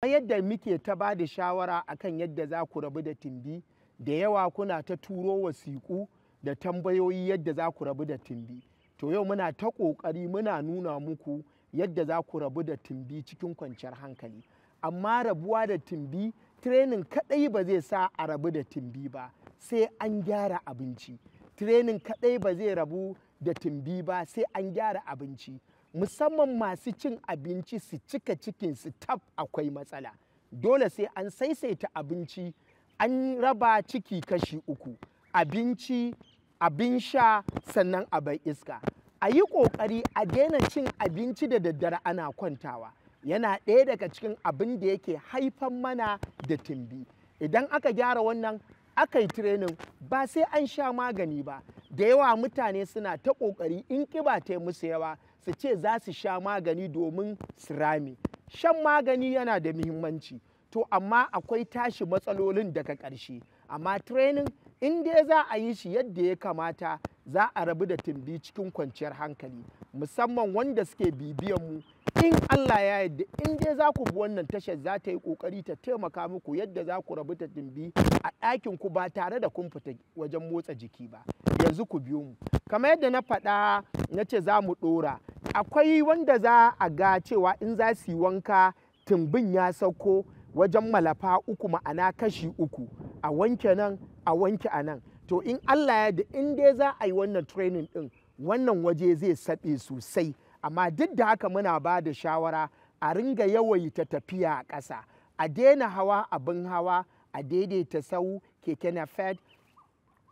Yadda muke ta ba da shawara akan yadda za ku rabu da timbi, da yawa kuna ta turo wasiƙu da tambayoyi yadda za ku rabu da timbi. To yau muna ta ƙoƙari muna nuna muku yadda za ku rabu da timbi cikin kwanciyar hankali. Amma rabuwa da timbi, training kaɗai ba zai sa a rabu da timbi ba, sai an gyara abinci. Training kaɗai ba zai rabu da timbi ba, sai an gyara abinci. Musamman masu cin abinci su cika cikin su tab akwai matsala. Dole sai an saisaita abinci, an raba ciki kashi uku: abinci, abin sha, sannan abin iska. A yi ƙoƙari a daina cin abinci da daddare ana kwantawa. Yana ɗaya daga cikin abin da yake haifan mana da timbi. Idan aka gyara wannan, aka yi training, ba sai an sha magani ba. Da yawa mutane suna ta ƙoƙari in ƙiba ta yi musu yawa su ce za su sha magani domin su rame. Shan magani yana da muhimmanci, to amma akwai tashi matsalolin daga ƙarshe. Amma training in dai za a yi shi yadda ya kamata, za a rabu da timbi cikin kwanciyar hankali. Musamman wanda suke bibiyan mu, in Allah ya yarda, in dai za ku bi wannan tashar, za ta yi ƙoƙari ta taimaka muku yadda za ku rabu da timbi a ɗakin ku ba tare da kun fita wajen motsa jiki ba. Yanzu ku biyo mu. Kamar yadda na faɗa, na ce za mu ɗora. Akwai wanda za a ga cewa in za su yi wanka, timbin ya sauko wajen malafa uku, ma'ana kashi uku. A wanke nan, a wanke a nan. To in Allah ya yarda, in dai za a yi wannan training ɗin, wannan waje zai saɓe sosai. Amma duk da haka muna ba da shawara a ringa yawaita tafiya a ƙasa. A daina hawa abin hawa, a daidaita sau, keke napep,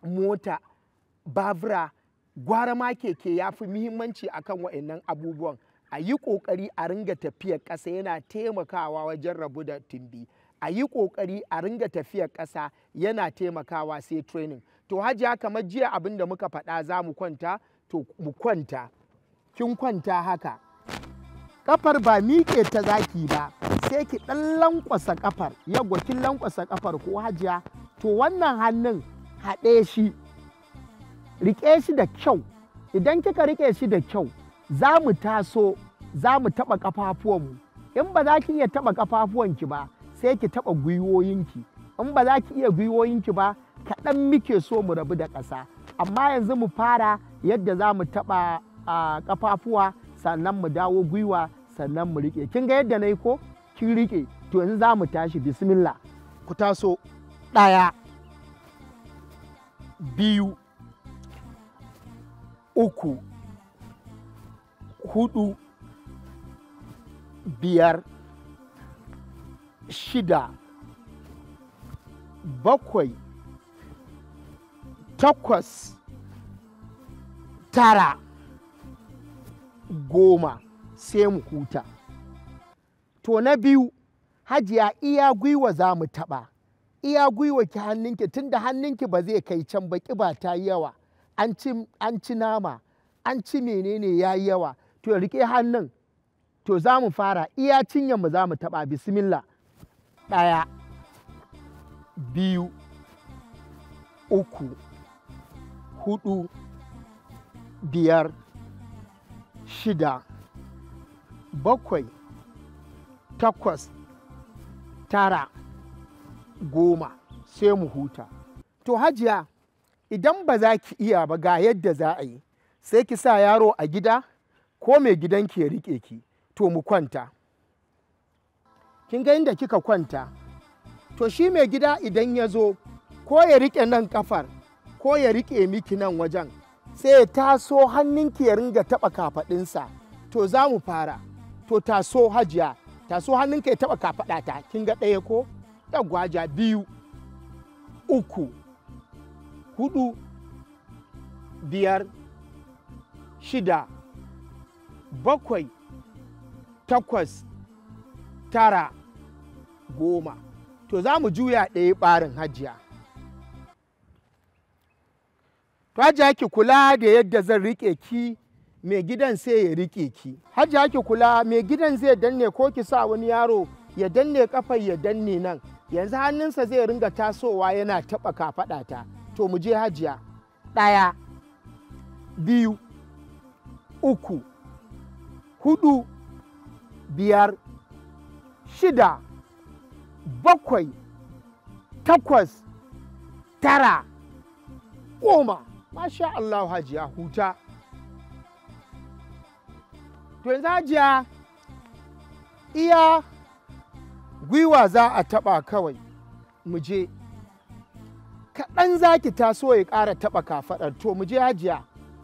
mota, babura, gwara ma keke ya fi muhimmanci akan waɗannan abubuwan. A yi ƙoƙari a ringa tafiyar ƙasa, yana taimakawa wajen rabu da timbi. A yi ƙoƙari a ringa tafiyar ƙasa, yana taimakawa sai training. To hajiya, kamar jiya abin da muka faɗa za mu kwanta, to mu kwanta. Kin kwanta haka, ƙafar ba miƙe ta zaki ba, sai ki ɗan lankwasa ƙafar. Yawwa, kin lankwasa ƙafar ko hajiya? To wannan hannun haɗe shi, riƙe shi da kyau. Idan kika riƙe shi da kyau, za mu taso, za mu taɓa ƙafafuwanmu. In ba za ki iya taɓa ƙafafuwanki ba, sai ki taɓa gwiwoyinki. In ba za ki iya gwiwoyinki ba, kaɗan muke so mu rabu da ƙasa. Amma yanzu mu fara yadda za mu taɓa ƙafafuwa, sannan mu dawo gwiwa, sannan mu riƙe. Kin ga yadda na yi ko? Kin riƙe. To yanzu za mu tashi. Bismillah. Ku taso. 1, 2, 3, 4, 5, 6, 7, 8, 9, 10, sai mu huta. To na biyu, hajiya, iya gwiwa za mu taɓa. Iya gwiwa ki hannunki, tunda hannunki ba zai kai can ba, ƙiba ta yi yawa. An ci nama, an ci menene ya yi yawa. To riƙe hannun. To za mu fara, iya cinyanmu za mu taɓa. Bismillah. 1, 2, 3, 4, 5, 6, 7, 8, 9, 10, sai mu huta. To hajiya, idan ba za ki iya ba, ga yadda za a yi. Sai ki sa yaro a gida ko mai gidanki ya riƙe ki. To mu kwanta. Kin ga inda kika kwanta? To shi mai gida idan ya zo, ko ya riƙe nan ƙafar, ko ya riƙe miki nan wajen, sai ya taso hannunki ya ringa taɓa kafaɗinsa. To za mu fara. To taso hajiya, taso hannunka ya taɓa kafaɗata. Kin ga ɗaya ko? Yawwa hajiya. 2, 3, 4, 5, 6, 7, 8, 9, 10. To za mu juya ɗaya ɓarin hajiya. To hajiya, ki kula da yadda zan riƙe ki, mai gidan sai ya riƙe ki. Hajiya, ki kula, mai gidan zai danne, ko ki sa wani yaro ya danne ƙafar, ya danne nan. Yanzu hannunsa zai ringa tasowa yana taɓa kafaɗata. To mu je hajiya. 1, 2, 3, 4, 5, 6, 7 8 9 10. Masha Allah hajiya huta. To yanzu hajiya iya gwiwa za a taɓa kawai mu je. Kaɗan za ki taso ya ƙara taɓa kafaɗar. To mu je hajiya,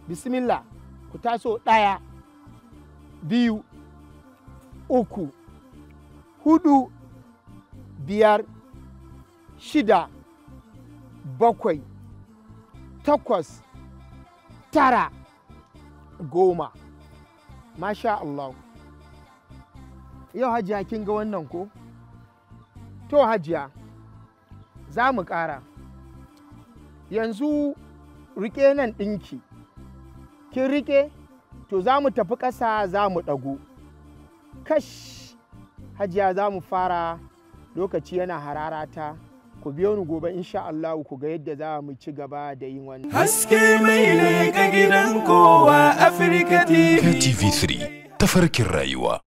bismillah, ku taso 1 2 3 4 5 6 7 8 9 10. Masha Allah. Yau hajiya kin ga wannan ko? To hajiya za mu ƙara. Yanzu rike nan ɗinki. Kin rike? To za mu tafi ƙasa za mu ɗago. Kash hajiya za mu fara, lokaci yana hararata. Ku biyo ni gobe insha Allah ku ga yadda za mu ci gaba da yin wannan. Haske mai leƙa gidan kowa Afirka TV. TV3 tafarkin rayuwa.